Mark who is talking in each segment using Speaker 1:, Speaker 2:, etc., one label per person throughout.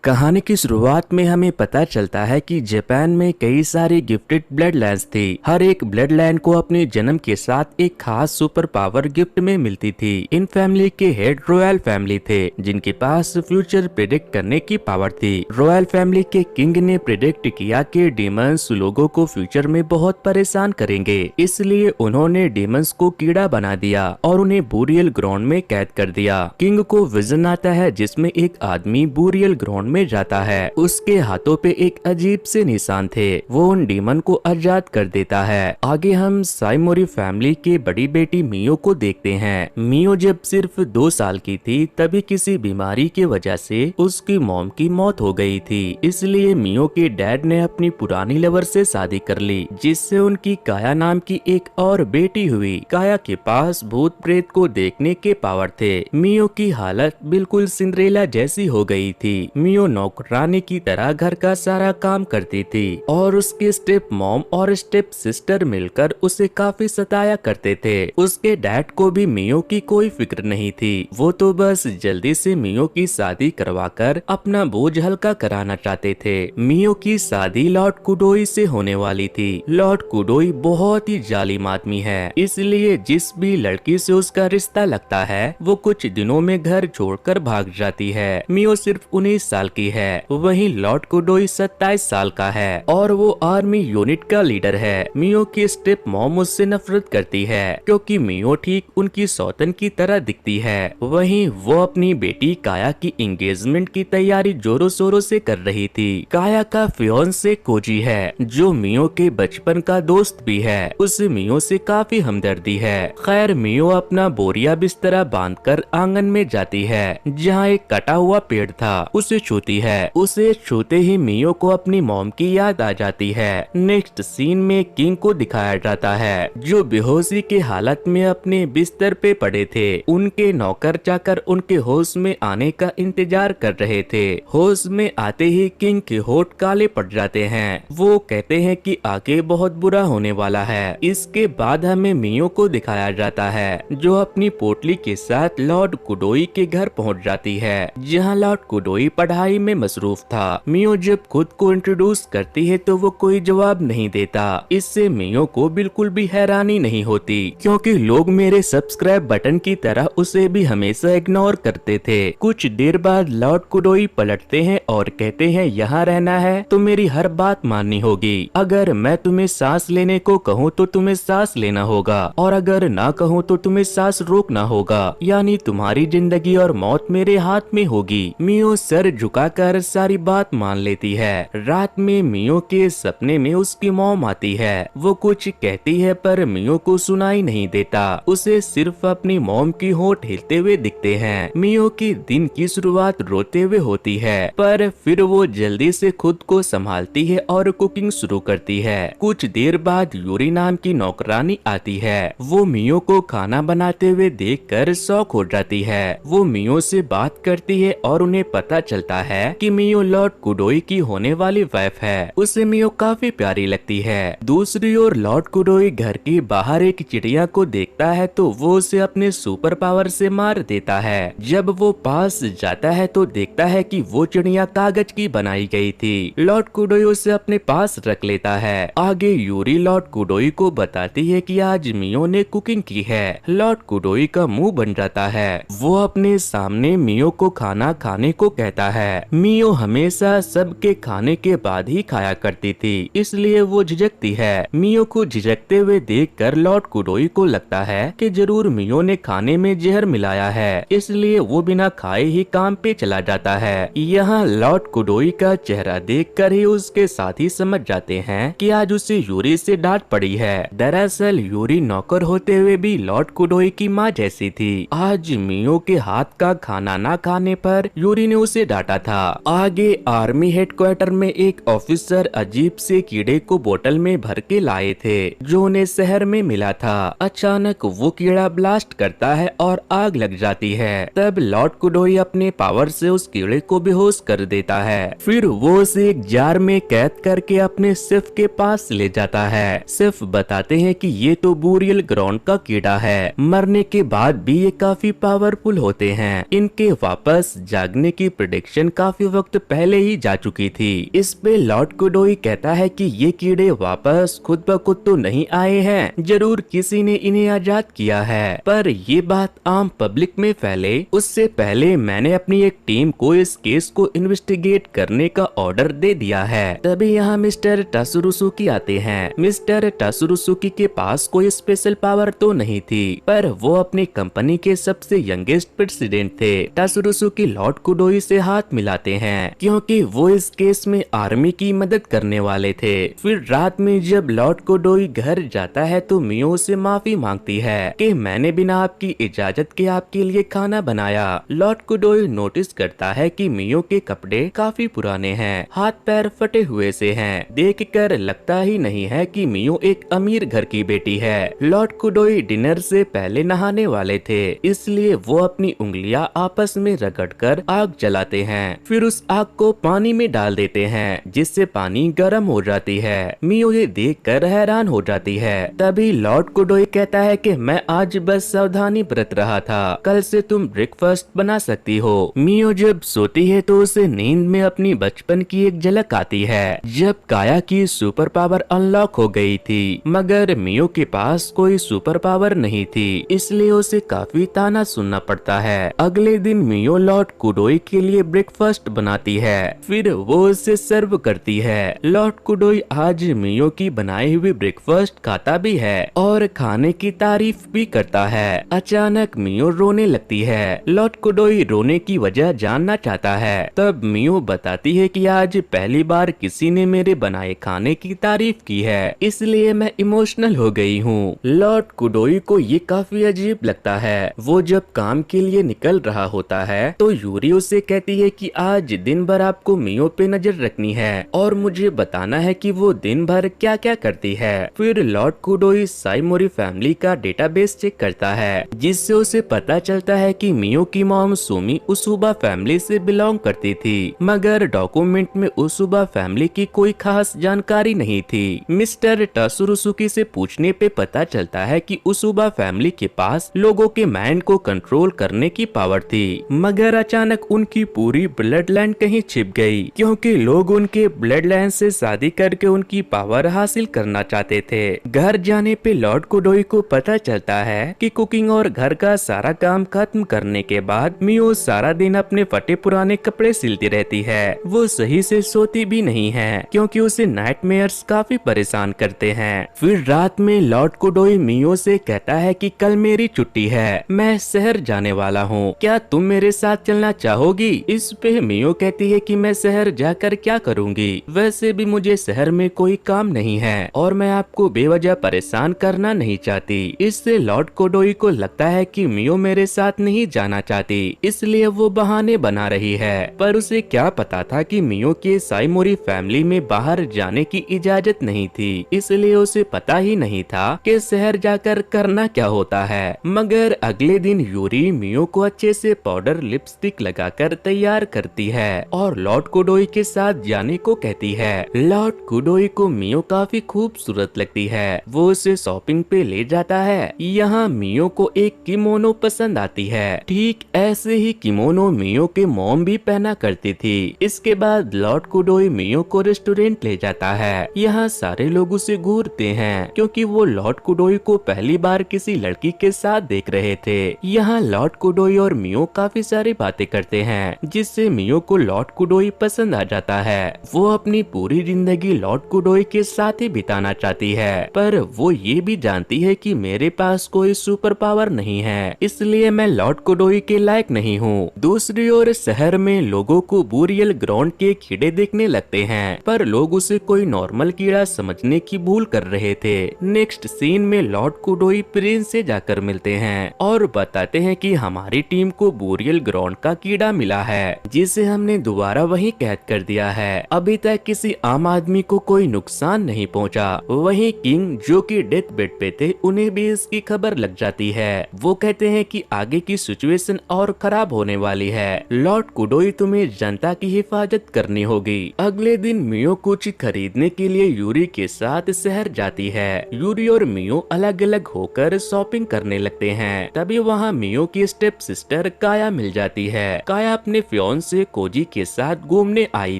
Speaker 1: कहानी की शुरुआत में हमें पता चलता है कि जापान में कई सारे गिफ्टेड ब्लड लाइन्स थी। हर एक ब्लड लाइन को अपने जन्म के साथ एक खास सुपर पावर गिफ्ट में मिलती थी। इन फैमिली के हेड रॉयल फैमिली थे, जिनके पास फ्यूचर प्रेडिक्ट करने की पावर थी। रॉयल फैमिली के किंग ने प्रेडिक्ट किया कि डीमंस लोगों को फ्यूचर में बहुत परेशान करेंगे, इसलिए उन्होंने डीमंस को कीड़ा बना दिया और उन्हें बूरियल ग्राउंड में कैद कर दिया। किंग को विजन आता है जिसमें एक आदमी बूरियल ग्राउंड में जाता है। उसके हाथों पे एक अजीब से निशान थे। वो उन डीमन को आजाद कर देता है। आगे हम साइमोरी फैमिली के बड़ी बेटी मियो को देखते हैं। मियो जब सिर्फ 2 साल की थी तभी किसी बीमारी की वजह से उसकी मॉम की मौत हो गई थी। इसलिए मियो के डैड ने अपनी पुरानी लवर से शादी कर ली, जिससे उनकी काया नाम की एक और बेटी हुई। काया के पास भूत प्रेत को देखने के पावर थे। मियो की हालत बिल्कुल सिंड्रेला जैसी हो गई थी। मियो नौकरानी की तरह घर का सारा काम करती थी और उसके स्टेप मॉम और स्टेप सिस्टर मिलकर उसे काफी सताया करते थे। उसके डैड को भी मियो की कोई फिक्र नहीं थी। वो तो बस जल्दी से मियो की शादी करवाकर अपना बोझ हल्का कराना चाहते थे। मियो की शादी लॉर्ड कुडोई से होने वाली थी। लॉर्ड कुडोई बहुत ही जालिम आदमी है, इसलिए जिस भी लड़की से उसका रिश्ता लगता है वो कुछ दिनों में घर छोड़कर भाग जाती है। मियो सिर्फ 19 साल की है, वहीं लॉर्ड कुडोई 27 साल का है और वो आर्मी यूनिट का लीडर है। मियो की स्टेप मॉम उससे नफरत करती है क्योंकि मियो ठीक उनकी सौतन की तरह दिखती है। वहीं वो अपनी बेटी काया की एंगेजमेंट की तैयारी जोरों शोरों से कर रही थी। काया का फियांसे कोजी है जो मियो के बचपन का दोस्त भी है। उसे मियो से काफी हमदर्दी है। खैर मियो अपना बोरिया बिस्तरा बांधकर आंगन में जाती है जहाँ एक कटा हुआ पेड़ था। उसे छूती है। उसे छूते ही मियो को अपनी मॉम की याद आ जाती है। नेक्स्ट सीन में किंग को दिखाया जाता है जो बेहोशी के हालत में अपने बिस्तर पे पड़े थे। उनके नौकर चाकर उनके होश में आने का इंतजार कर रहे थे। होश में आते ही किंग के होठ काले पड़ जाते हैं। वो कहते हैं कि आगे बहुत बुरा होने वाला है। इसके बाद हमें मियो को दिखाया जाता है जो अपनी पोटली के साथ लॉर्ड कुडोई के घर पहुंच जाती है, जहां लॉर्ड कुडोई पढ़ाई में मसरूफ था। मियो जब खुद को इंट्रोड्यूस करती है तो वो कोई जवाब नहीं देता। इससे मियो को बिल्कुल भी हैरानी नहीं होती क्योंकि लोग मेरे सब्सक्राइब बटन की तरह उसे भी हमेशा इग्नोर करते थे। कुछ देर बाद लॉर्ड कुडोई पलटते हैं और कहते हैं यहाँ रहना है तो मेरी हर बात माननी होगी। अगर मैं तुम्हें सांस लेने को कहूँ तो तुम्हें सांस लेना होगा और अगर ना कहूँ तो तुम्हें सांस रोकना होगा, यानी तुम्हारी जिंदगी और मौत मेरे हाथ में होगी। मियो सर झुकाकर सारी बात मान लेती है। रात में मियो के सपने में उसकी मॉम आती है। वो कुछ कहती है पर मियो को सुनाई नहीं देता। उसे सिर्फ अपनी मॉम की होंठ हिलते हुए दिखते हैं। मियो की दिन की शुरुआत रोते हुए होती है पर फिर वो जल्दी से खुद को संभालती है और कुकिंग शुरू करती है। कुछ देर बाद यूरी नाम की नौकरानी आती है। वो मियो को खाना बनाते हुए देखकर शॉक हो जाती है। वो मियो से बात करती है और उन्हें पता चलता है कि मियो लॉर्ड कुडोई की होने वाली वाइफ है। उसे मियो काफी प्यारी लगती है। दूसरी ओर लॉर्ड कुडोई घर के बाहर एक चिड़िया को देखता है तो वो उसे अपने सुपर पावर से मार देता है। जब वो पास जाता है तो देखता है कि वो चिड़िया कागज की बनाई गई थी। लॉर्ड कुडोई उसे अपने पास रख लेता है। आगे यूरी लॉर्ड कुडोई को बताती है कि आज मियो ने कुकिंग की है। लॉर्ड कुडोई का मुंह बन जाता है। वो अपने सामने मियो को खाना खाने को कहता है। मियो हमेशा सबके खाने के बाद ही खाया करती थी, इसलिए वो झिझकती है। मियो को झिझकते हुए देखकर लॉर्ड कुडोई को लगता है कि जरूर मियो ने खाने में जहर मिलाया है, इसलिए वो बिना खाए ही काम पे चला जाता है। यहाँ लॉर्ड कुडोई का चेहरा देखकर ही उसके साथी समझ जाते हैं कि आज उसे यूरी से डांट पड़ी है। दरअसल यूरी नौकर होते हुए भी लॉर्ड कुडोई की माँ जैसी थी। आज मियो के हाथ का खाना ना खाने पर यूरी ने उसे डांटा था। आगे आर्मी हेडक्वार्टर में एक ऑफिसर अजीब से कीड़े को बोतल में भर के लाए थे जो उन्हें शहर में मिला था। अचानक वो कीड़ा ब्लास्ट करता है और आग लग जाती है। तब लॉर्ड कुडोई अपने पावर से उस कीड़े को बेहोश कर देता है। फिर वो उसे एक जार में कैद करके अपने शेफ के पास ले जाता है। शेफ बताते हैं कि ये तो बूरियल ग्राउंड का कीड़ा है। मरने के बाद भी ये काफी पावरफुल होते हैं। इनके वापस जागने की प्रेडिक्शन काफी वक्त पहले ही जा चुकी थी। इस पे लॉर्ड कुडोई कहता है कि ये कीड़े वापस खुद ब खुद तो नहीं आए हैं, जरूर किसी ने इन्हें आजाद किया है, पर ये बात आम पब्लिक में फैले उससे पहले मैंने अपनी एक टीम को इस केस को इन्वेस्टिगेट करने का ऑर्डर दे दिया है। तभी यहाँ मिस्टर टासुरुसुकी आते हैं। मिस्टर टासुरुसुकी के पास कोई स्पेशल पावर तो नहीं थी, पर वो अपनी कंपनी के सबसे यंगेस्ट प्रेसिडेंट थे। टासुरुसुकी लॉर्ड कुडोई से हाथ मिलाते हैं क्योंकि वो इस केस में आर्मी की मदद करने वाले थे। फिर रात में जब लॉर्ड कुडोई घर जाता है तो मियो से माफी मांगती है कि मैंने बिना आपकी इजाजत के आपके लिए खाना बनाया। लॉर्ड कुडोई नोटिस करता है कि मियो के कपड़े काफी पुराने हैं, हाथ पैर फटे हुए से हैं। देखकर लगता ही नहीं है कि मियो एक अमीर घर की बेटी है। लॉर्ड कुडोई डिनर से पहले नहाने वाले थे, इसलिए वो अपनी उंगलियां आपस में रगड़कर आग जलाते हैं। फिर उस आग को पानी में डाल देते हैं, जिससे पानी गर्म हो जाती है। मियो ये देखकर हैरान हो जाती है। तभी लॉर्ड कुडोई कहता है कि मैं आज बस सावधानी बरत रहा था, कल से तुम ब्रेकफास्ट बना सकती हो। मियो जब सोती है तो उसे नींद में अपनी बचपन की एक झलक आती है, जब काया की सुपर पावर अनलॉक हो गई थी। मगर मियो के पास कोई सुपर पावर नहीं थी, इसलिए उसे काफी ताना सुनना पड़ता है। अगले दिन मियो लॉर्ड कुडोई के लिए ब्रेकफास्ट बनाती है, फिर वो उसे सर्व करती है। लॉर्ड कुडोई आज मियो की बनाई हुई ब्रेकफास्ट खाता भी है और खाने की तारीफ भी करता है। अचानक मियो रोने लगती है। लॉर्ड कुडोई रोने की वजह जानना चाहता है। तब मियो बताती है कि आज पहली बार किसी ने मेरे बनाए खाने की तारीफ की है, इसलिए मैं इमोशनल हो गई हूँ। लॉर्ड कुडोई को ये काफी अजीब लगता है। वो जब काम के लिए निकल रहा होता है तो यूरी उसे कहती है कि आज दिन भर आपको मियो पे नजर रखनी है और मुझे बताना है कि वो दिन भर क्या क्या करती है। फिर लॉर्ड कुडोई साइमोरी फैमिली का डेटाबेस चेक करता है, जिससे उसे पता चलता है कि मियो की मॉम सुमी उसुबा फैमिली से बिलोंग करती थी, मगर डॉक्यूमेंट में उसुबा फैमिली की कोई खास जानकारी नहीं थी। मिस्टर टासुरुसुकी से पूछने पे पता चलता है कि उसुबा फैमिली के पास लोगों के माइंड को कंट्रोल करने की पावर थी, मगर अचानक उनकी पूरी ब्लड लाइन कहीं छिप गई, क्योंकि लोग उनके ब्लड लाइन से शादी करके उनकी पावर हासिल करना चाहते थे। घर जाने पे लॉर्ड कुडोई को पता चलता है कि कुकिंग और घर का सारा काम खत्म करने के बाद मियो सारा दिन अपने फटे पुराने कपड़े सिलती रहती है। वो सही से सोती भी नहीं है, क्योंकि उसे नाइटमेयर्स काफी परेशान करते हैं। फिर रात में लॉर्ड कुडोई मियो से कहता है कि कल मेरी छुट्टी है, मैं शहर जाने वाला हूँ, क्या तुम मेरे साथ चलना चाहोगी? इस पे मियो कहती है कि मैं शहर जाकर क्या करूँगी, वैसे भी मुझे शहर में कोई काम नहीं है और मैं आपको बेवजह परेशान करना नहीं चाहती। इससे लॉर्ड कुडोई को लगता है कि मियो मेरे साथ नहीं जाना चाहती, इसलिए वो बहाने बना रही है। पर उसे क्या पता था कि मियो के साइमोरी फैमिली में बाहर जाने की इजाजत नहीं थी, इसलिए उसे पता ही नहीं था कि शहर जाकर करना क्या होता है। मगर अगले दिन यूरी मियो को अच्छे से पाउडर लिपस्टिक लगाकर तैयार करती है और लॉर्ड कुडोई के साथ जाने को कहती है। लॉर्ड कुडोई को मियो काफी खूबसूरत लगती है, वो उसे शॉपिंग पे ले जाता है। यहाँ मियो को एक किमोनो पसंद आती है, ठीक ऐसे ही किमोनो मियो के मॉम भी पहना करती थी। इसके बाद लॉर्ड कुडोई मियो को रेस्टोरेंट ले जाता है। यहाँ सारे लोग उसे घूरते हैं, क्योंकि वो लॉर्ड कुडोई को पहली बार किसी लड़की के साथ देख रहे थे। यहाँ लॉर्ड कुडोई और मियो काफी सारी बातें करते हैं, जिससे मियो को लॉर्ड कुडोई पसंद आ जाता है। वो अपनी पूरी जिंदगी लॉर्ड कुडोई के साथ ही बिताना चाहती है, पर वो ये भी जानती है कि मेरे पास कोई सुपर पावर नहीं है, इसलिए मैं लॉर्ड कुडोई के लायक नहीं हूँ। दूसरी ओर शहर में लोगों को बुरियल ग्राउंड के कीड़े देखने लगते हैं, पर लोग उसे कोई नॉर्मल कीड़ा समझने की भूल कर रहे थे। नेक्स्ट सीन में लॉर्ड कुडोई प्रिंस से जाकर मिलते हैं और बताते हैं कि हमारी टीम को बुरियल ग्राउंड का कीड़ा मिला है, जिसे हमने दोबारा वहीं कैद कर दिया है। अभी तक किसी आम आदमी को कोई नुकसान नहीं पहुंचा। वहीं किंग जो कि डेथ बेड पे थे, उन्हें भी इसकी खबर लग जाती है। वो कहते हैं कि आगे की सिचुएशन और खराब होने वाली है। लॉर्ड कुडोई, तुम्हें जनता की हिफाजत करनी होगी। अगले दिन मियो कुछ खरीदने के लिए यूरी के साथ शहर जाती है। यूरी और मियो अलग अलग होकर शॉपिंग करने लगते हैं। तभी वहाँ मियो की स्टेप सिस्टर काया मिल जाती है। काया अपने फ्योन फियोन से कोजी के साथ घूमने आई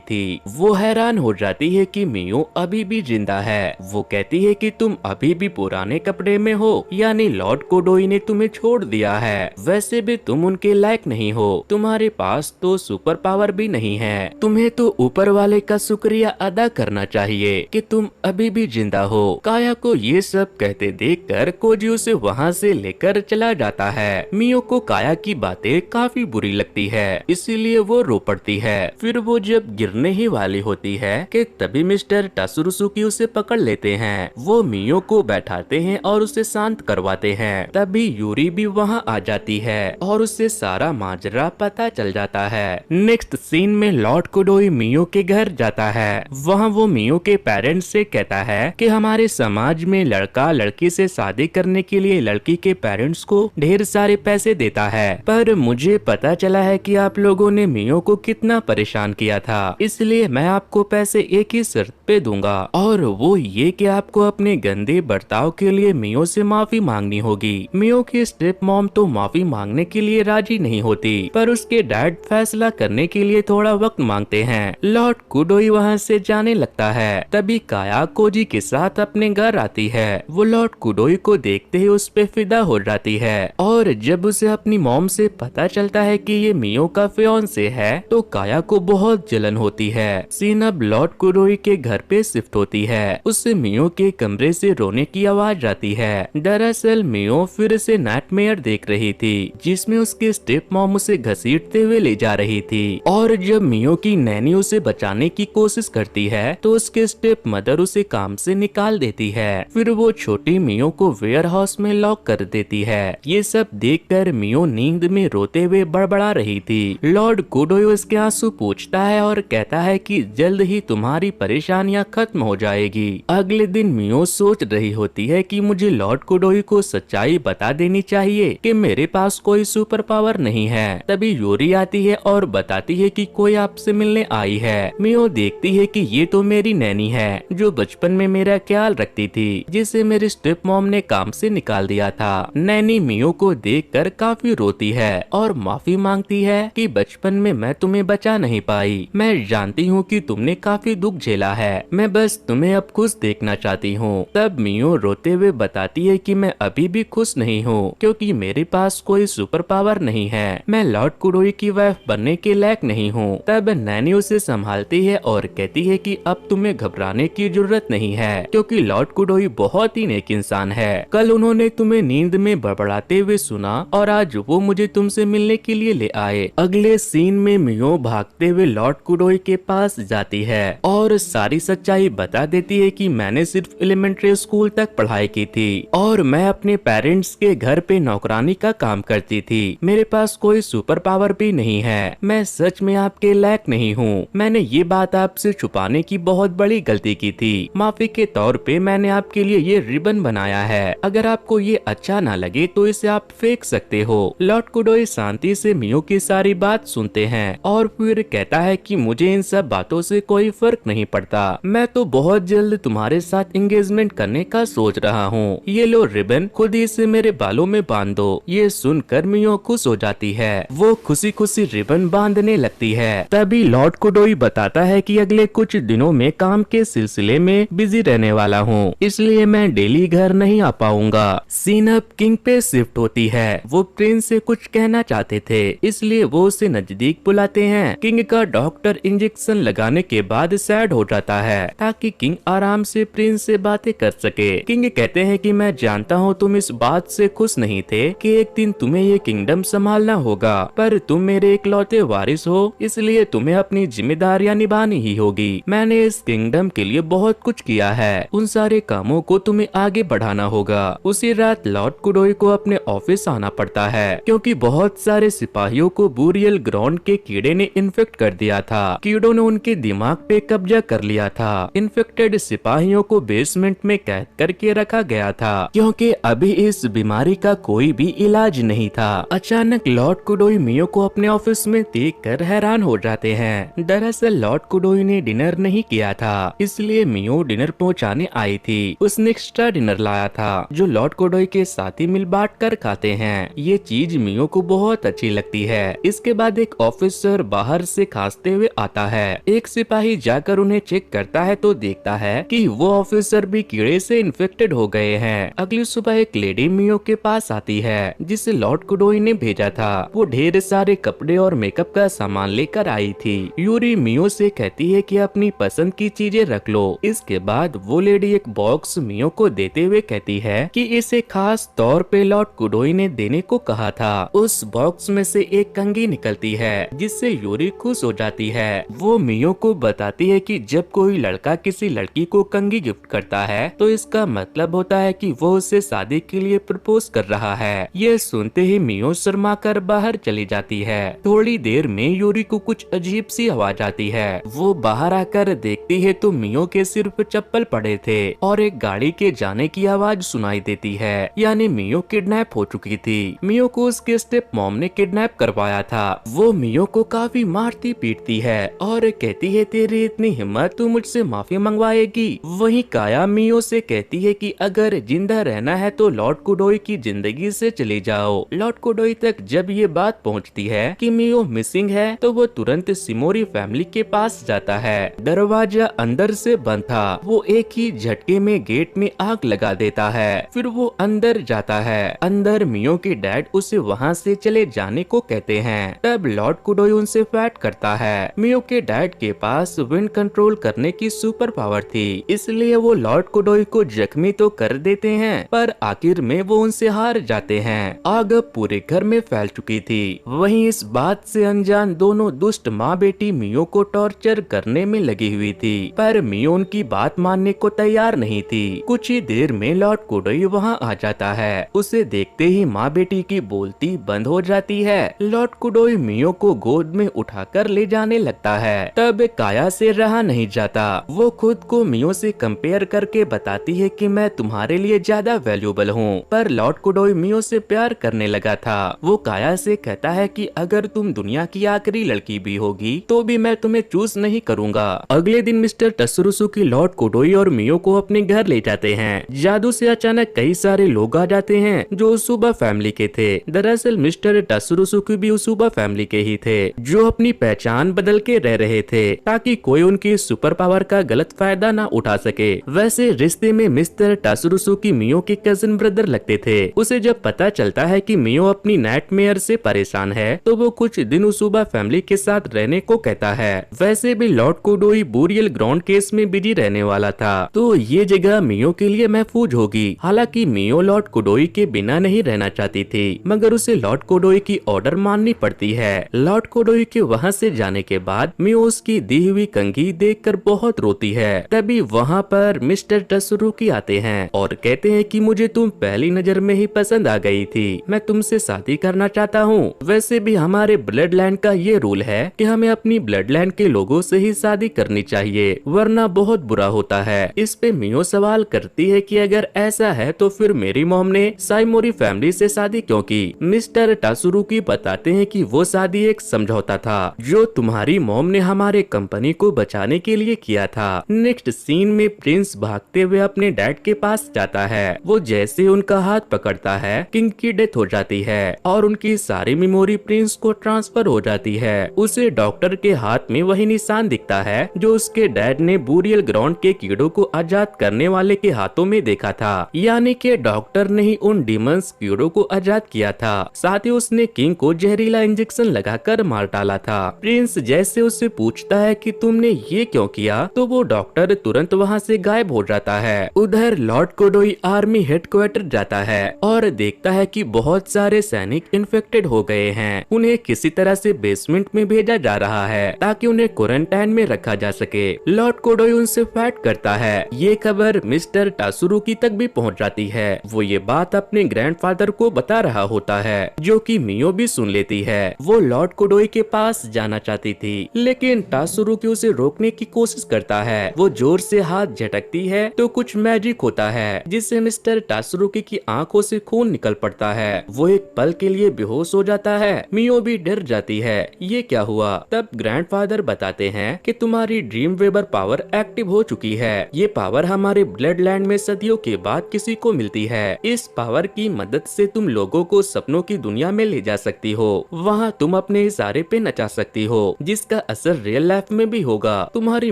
Speaker 1: थी। वो हैरान हो जाती है कि मियो अभी भी जिंदा है। वो कहती है कि तुम अभी भी पुराने कपड़े में हो, यानी लॉर्ड कोडोई ने तुम्हें छोड़ दिया है। वैसे भी तुम उनके लायक नहीं हो, तुम्हारे पास तो सुपर पावर भी नहीं है। तुम्हें तो ऊपर वाले का शुक्रिया अदा करना चाहिए कि तुम अभी भी जिंदा हो। काया को ये सब कहते देखकर कोजी उसे वहाँ से लेकर चला जाता है। मियो को काया की बातें काफी बुरी लगती है, इसीलिए वो रो पड़ती है। फिर वो जब गिरने ही वाली होती है कि तभी मिस्टर टासुरुसुकी उसे पकड़ लेते हैं। वो मियो को बैठाते हैं और उसे शांत करवाते हैं। तभी यूरी भी वहाँ आ जाती है और उसे सारा माजरा पता चल जाता है। नेक्स्ट सीन में लॉर्ड कोडोई मियो के घर जाता है। वहाँ वो मियो के पेरेंट्स से कहता है कि हमारे समाज में लड़का लड़की से शादी करने के लिए लड़की के पेरेंट्स को ढेर सारे पैसे देता है, पर मुझे पता चला है कि आप लोगों ने मियो को कितना परेशान किया था, इसलिए मैं आपको पैसे एक ही शर्त पे दूंगा, और वो ये कि आपको अपने गंदे बर्ताव के लिए मियो से माफी मांगनी होगी। मियो की स्टेप मॉम तो माफी मांगने के लिए राजी नहीं होती, पर उसके डैड फैसला करने के लिए थोड़ा वक्त मांगते हैं। लॉर्ड कोडोई वहाँ से जाने लगता है। तभी काया कोजी के साथ अपने घर आती है। वो लॉर्ड कोडोई को देखते ही उस पे फिदा हो जाती है, और जब उसे अपनी मॉम से पता चलता है कि ये मियो का फियांसे है तो काया को बहुत जलन होती है। सीन अब लॉर्ड कोडोई के घर पे शिफ्ट होती है। उससे मियो के कमरे से रोने की आवाज आती है। दरअसल मियो फिर से नाइटमेयर देख रही थी, जिसमें उसके स्टेप मॉम उसे घसीटते हुए ले जा रही थी, और जब मियो की नैनी उसे बचाने की कोशिश करती है तो उसके स्टेप मदर उसे काम से निकाल देती है। फिर वो छोटी मियो को वेयर हाउस में लॉक कर देती है। ये सब देखकर मियो नींद में रोते हुए बड़बड़ा रही थी। लॉर्ड कोडोई उसके आंसू पूछता है और कहता है कि जल्द ही तुम्हारी परेशानियां खत्म हो जाएगी। अगले दिन मियो सोच रही होती है कि मुझे लॉर्ड कोडोई को सच्चाई बता देनी चाहिए कि मेरे पास कोई सुपर पावर नहीं है। तभी यूरी आती है और बताती है कि कोई आपसे मिलने आई है। मियो देखती है कि ये तो मेरी नैनी है, जो बचपन में मेरा ख्याल रखती थी, जिसे मेरी स्टेप मॉम ने काम से निकाल दिया था। नैनी मियो को देखकर काफी रोती है और माफी मांगती है कि बचपन में मैं तुम्हें बचा नहीं पाई। मैं जानती हूँ कि तुमने काफी दुख झेला है, मैं बस तुम्हें अब खुश देखना चाहती हूँ। तब मियो रोते हुए बताती है कि मैं अभी भी खुश नहीं हूँ, क्योंकि मेरे पास कोई सुपर पावर नहीं है। मैं लॉर्ड कोडोई की वाइफ बनने के लायक नहीं हूँ। तब नैनी उसे संभालती है और कहती है कि अब तुम्हें घबराने की जरूरत नहीं है, क्योंकि लॉर्ड कोडोई बहुत ही नेक इंसान है। कल उन्होंने तुम्हें नींद में बड़बड़ाते हुए सुना और आज वो मुझे तुमसे मिलने के लिए ले आए। अगले सीन में मियो भागते हुए लॉर्ड कोडोई के पास जाती है और सारी सच्चाई बता देती है कि मैंने सिर्फ एलिमेंट्री स्कूल तक पढ़ाई की थी और मैं अपने पेरेंट्स के घर पे नौकरानी का काम करती थी। मेरे पास कोई सुपर पावर भी नहीं है। मैं सच में आपके लायक नहीं हूँ। मैंने ये बात आपसे छुपाने की बहुत बड़ी गलती की थी। माफी के तौर पे मैंने आपके लिए ये रिबन बनाया है। अगर आपको ये अच्छा ना लगे तो इसे आप फेंक सकते हो। लॉर्ड कोडोई शांति से मियो की सारी बात सुनते हैं और फिर कहता है कि मुझे इन सब बातों से कोई फर्क नहीं पड़ता। मैं तो बहुत जल्द तुम्हारे साथ एंगेजमेंट करने का सोच रहा हूँ। ये लो रिबन, खुद ही इसे मेरे बालों में बांध दो। ये सुनकर मियो खुश हो जाती है। वो खुशी खुशी रिबन बांधने लगती है। तभी लॉर्ड कोडोई बताता है कि अगले कुछ दिनों में काम के सिलसिले में बिजी रहने वाला हूँ, इसलिए मैं डेली घर नहीं आ पाऊंगा। सीन अब किंग पे शिफ्ट होती है। वो प्रिंस से कुछ कहना चाहते थे, इसलिए वो उसे नजदीक बुलाते हैं। किंग का डॉक्टर इंजेक्शन लगाने के बाद सैड हो जाता है ताकि किंग आराम से प्रिंस से बातें कर सके। किंग कहते हैं कि मैं जानता हूँ तुम इस बात से खुश नहीं थे कि एक दिन तुम्हें ये किंगडम संभालना होगा, पर तुम मेरे इकलौते वारिस हो, इसलिए तुम्हें अपनी जिम्मेदारियां निभानी ही होगी। मैंने इस किंगडम के लिए बहुत कुछ किया है, उन सारे कामों को तुम्हें आगे बढ़ाना होगा। उसी रात लॉर्ड कोडोई को अपने ऑफिस आना पड़ता है, क्योंकि बहुत सारे सिपाहियों को बुरियल ग्राउंड के कीड़े ने इन्फेक्ट कर दिया था। कीड़ों ने उनके दिमाग पे कब्जा कर लिया था। इन्फेक्टेड सिपाहियों को बेसमेंट में कैद करके रखा गया था, क्योंकि अभी इस बीमारी का कोई भी इलाज नहीं था। अचानक लॉर्ड कोडोई मियो को अपने ऑफिस में देखकर हैरान हो जाते हैं। दरअसल लॉर्ड कोडोई ने डिनर नहीं किया था, इसलिए मियो डिनर पहुंचाने आई थी। उसने एक्स्ट्रा डिनर लाया था जो लॉर्ड कोडोई के साथी मिल बांट कर खाते हैं। ये चीज मियो को बहुत अच्छी लगती है। इसके बाद एक ऑफिसर बाहर से खांसते हुए आता है। एक सिपाही जाकर उन्हें चेक करता है तो देखता है कि वो ऑफिसर भी कीड़े से इन्फेक्टेड हो गए हैं। अगली सुबह एक लेडी मियो के पास आती है जिसे लॉर्ड कुडोई ने भेजा था। वो ढेर सारे कपड़े और मेकअप का सामान लेकर आई थी। यूरी मियो से कहती है कि अपनी पसंद की चीजें रख लो। इसके बाद वो लेडी एक बॉक्स मियो को देते हुए कहती है कि इसे खास तौर पे लॉर्ड कुडोई ने देने को कहा था। उस बॉक्स में से एक कंघी निकलती है जिससे यूरी खुश हो जाती है। वो मियो को बताती है कि जब कोई लड़का किसी लड़की को कंघी गिफ्ट करता है तो इसका मतलब होता है कि वो उसे शादी के लिए प्रपोज कर रहा है। ये सुनते ही मियो शर्मा कर बाहर चली जाती है। थोड़ी देर में यूरी को कुछ अजीब सी आवाज आती है। वो बाहर आकर देखती है तो मियो के सिर पर चप्पल पड़े थे और एक गाड़ी के जाने की आवाज सुनाई देती है, यानी मियो किडनैप हो चुकी थी। मियो को उसके स्टेप मॉम ने किडनैप करवाया था। वो मियो को काफी मारती पीटती है और कहती है तेरी इतनी हिम्मत, तू मुझसे माफी मंगवाएगी। वहीं काया मियो से कहती है कि अगर जिंदा रहना है तो लॉर्ड कुडोई की जिंदगी से चले जाओ। लॉर्ड कुडोई तक जब ये बात पहुंचती है कि मियो मिसिंग है तो वो तुरंत सिमोरी फैमिली के पास जाता है। दरवाजा अंदर से बंद था। वो एक ही झटके में गेट में आग लगा देता है। फिर वो अंदर जाता है। अंदर मियो के डैड उसे वहाँ से चले जाने को कहते हैं। तब लॉर्ड कुडोई उनसे फाइट करता है। मियो के डैड के पास विंड कंट्रोल करने की सुपर पावर थी, इसलिए वो लॉर्ड कुडोई को जख्मी तो कर देते हैं पर आखिर में वो उनसे हार जाते हैं। आग पूरे घर में फैल चुकी थी। वहीं इस बात से अनजान दोनों दुष्ट माँ बेटी मियो को टॉर्चर करने में लगी हुई थी, पर मियो उनकी बात मानने को तैयार नहीं थी। कुछ ही देर में लॉर्ड कुडोई वहाँ आ जाता है। उसे देखते ही माँ बेटी की बोलती बंद हो जाती है। लॉर्ड कुडोई मियो को गोद में उठाकर ले जाने लगता है। तब काया से रहा नहीं जाता। वो खुद को मियो से कंपेयर करके बताती है कि मैं तुम्हारे लिए ज्यादा वैल्यूएबल हूँ। पर लॉर्ड कुडोई मियो से प्यार करने लगा था। वो काया से कहता है कि अगर तुम दुनिया की आखिरी लड़की भी होगी तो भी मैं तुम्हें चूज नहीं करूँगा। अगले दिन मिस्टर टसुरुसुकी लॉर्ड कुडोई और मियो को अपने घर ले जाते हैं। जादू से अचानक कई सारे लोग आ जाते हैं जो उसूबा फैमिली के थे। दरअसल मिस्टर टसुरुसुकी भी उसूबा फैमिली के ही थे जो अपनी पहचान बदल के रह रहे थे ताकि कोई उनकी सुपर पावर का गलत फायदा ना उठा सके। वैसे रिश्ते में मिस्टर टसुरुसुकी मियो के कजिन ब्रदर लगते थे। उसे जब पता चलता है कि मियो अपनी नाइटमेयर से परेशान है तो वो कुछ दिन उसूबा फैमिली के साथ रहने को कहता है। वैसे भी लॉर्ड कुडोई बुरियल ग्राउंड केस में बिजी रहने वाला था तो ये जगह मियो के लिए महफूज होगी। हालांकि मियो लॉर्ड कुडोई के बिना नहीं रहना चाहती थी, मगर उसे लॉर्ड कुडोई की ऑर्डर माननी पड़ती है। लॉर्ड कुडोई के वहाँ से जाने के बाद मियो उसकी दी हुई कंघी देखकर बहुत रोती है। तभी वहाँ पर मिस्टर टसुरुकी आते हैं और कहते हैं कि मुझे तुम पहली नजर में ही पसंद आ गई थी, मैं तुमसे शादी करना चाहता हूँ। वैसे भी हमारे ब्लड लाइन का ये रूल है कि हमें अपनी ब्लड लाइन के लोगों से ही शादी करनी चाहिए, वरना बहुत बुरा होता है। इस पे मियो सवाल करती है कि अगर ऐसा है तो फिर मेरी मॉम ने साइमोरी फैमिली से शादी क्यों की। मिस्टर टासुरुकी बताते हैं कि वो शादी एक समझौता था जो तुम्हारी मॉम ने हमारे कंपनी को बचाने के लिए किया था। नेक्स्ट सीन में प्रिंस भागते हुए अपने डैड के पास जाता है। वो जैसे उनका हाथ पकड़ता है किंग की डेथ हो जाती है और उनकी सारी मेमोरी प्रिंस को ट्रांसफर हो जाती है। उसे डॉक्टर के हाथ में वही निशान दिखता है जो उसके डैड ने बुरियल ग्राउंड के कीड़ों को आजाद करने वाले के हाथों में देखा था, यानी कि डॉक्टर ने ही उन डीमंस कीड़ों को आजाद किया था। साथ ही उसने किंग को जहरीला इंजेक्शन लगाकर मार डाला था। प्रिंस जैसे उससे पूछता है कि तुमने ये क्यों किया तो वो डॉक्टर तुरंत वहाँ से गायब हो जाता है। उधर लॉर्ड कुडोई आर्मी हेडक्वार्टर जाता है और देखता है कि बहुत सारे सैनिक इन्फेक्टेड हो गए हैं। उन्हें किसी तरह से बेसमेंट में भेजा जा रहा है ताकि उन्हें क्वारंटाइन में रखा जा सके। लॉर्ड कुडोई उनसे फाइट करता है। ये खबर मिस्टर टासुरुकी तक भी पहुंच जाती है। वो ये बात अपने ग्रैंडफादर को बता रहा होता है जो कि मियो भी सुन लेती है। वो लॉर्ड कुडोई के पास जाना चाहती थी लेकिन टासुरुकी उसे रोकने की कोशिश करता है। वो जोर से हाथ झटकती है तो कुछ मैजिक होता है जिससे मिस्टर टासुरुकी की आंखों से खून निकल पड़ता है। वो एक पल के लिए बेहोश हो जाता है। मियो भी डर जाती है, ये क्या हुआ। तब ग्रैंडफादर बताते हैं कि तुम्हारी ड्रीम वेबर पावर एक्टिव हो चुकी है। ये पावर हमारे ब्लड लैंड में सदियों के बाद किसी को मिलती है। इस पावर की मदद से तुम लोगों को सपनों की दुनिया में ले जा सकती हो। वहाँ तुम अपने अपने इशारे पे नचा सकती हो, जिसका असर रियल लाइफ में भी होगा। तुम्हारी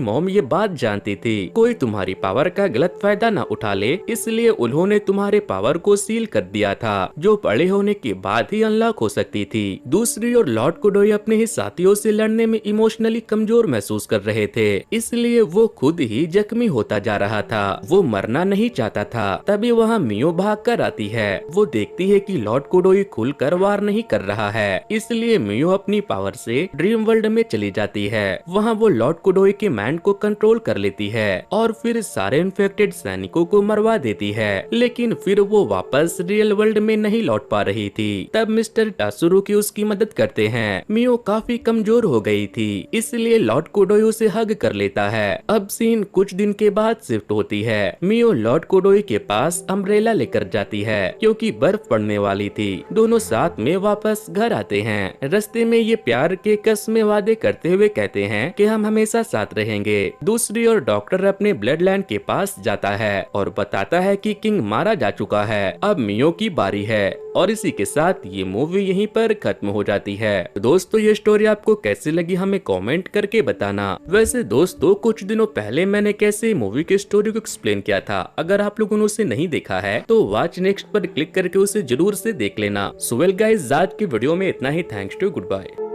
Speaker 1: मॉम ये बात जानती थी कोई तुम्हारी पावर का गलत फायदा न उठा ले, इसलिए उन्होंने तुम्हारे पावर को सील कर दिया था, जो बड़े होने के बाद ही अनलॉक हो सकती थी। दूसरी ओर लॉर्ड कोडोई अपने ही साथियों से लड़ने में इमोशनली कमजोर महसूस कर रहे थे, इसलिए वो खुद ही जख्मी होता जा रहा था। वो मरना नहीं चाहता था। तभी वहाँ मियो भाग कर आती है। वो देखती है कि लॉर्ड कोडोई खुलकर वार नहीं कर रहा है, इसलिए मियो अपनी पावर से ड्रीम वर्ल्ड में चली जाती है। वहाँ वो लॉर्ड कोडोई के माइंड को कंट्रोल कर लेती है और फिर सारे इन्फेक्टेड सैनिकों को मरवा देती है। लेकिन फिर वो वापस रियल वर्ल्ड में नहीं लौट पा रही थी। तब मिस्टर टासुरुकी उसकी मदद करते हैं। मियो काफी कमजोर हो गई थी, इसलिए लॉर्ड कोडोई उसे हग कर लेता है। अब सीन कुछ दिन के बाद शिफ्ट होती है। मियो लॉर्ड कोडोई के पास अम्ब्रेला लेकर जाती है क्योंकि बर्फ पड़ने वाली थी। दोनों साथ में वापस घर आते हैं। रास्ते में ये प्यार के कसमें वादे करते हुए कहते हैं कि हम हमेशा साथ रहेंगे। दूसरी ओर डॉक्टर अपने ब्लड लाइन के पास जाता है और बताता है कि किंग मारा जा चुका है, अब मियो की बारी है। और इसी के साथ ये मूवी यहीं पर खत्म हो जाती है। तो दोस्तों ये स्टोरी आपको कैसी लगी हमें कमेंट करके बताना। वैसे दोस्तों कुछ दिनों पहले मैंने कैसे मूवी की स्टोरी को एक्सप्लेन किया था, अगर आप लोगों ने उसे नहीं देखा है तो वॉच नेक्स्ट पर क्लिक करके उसे जरूर से देख लेना। सो वेल गाइस, आज की वीडियो में इतना ही। Thanks to, good bye.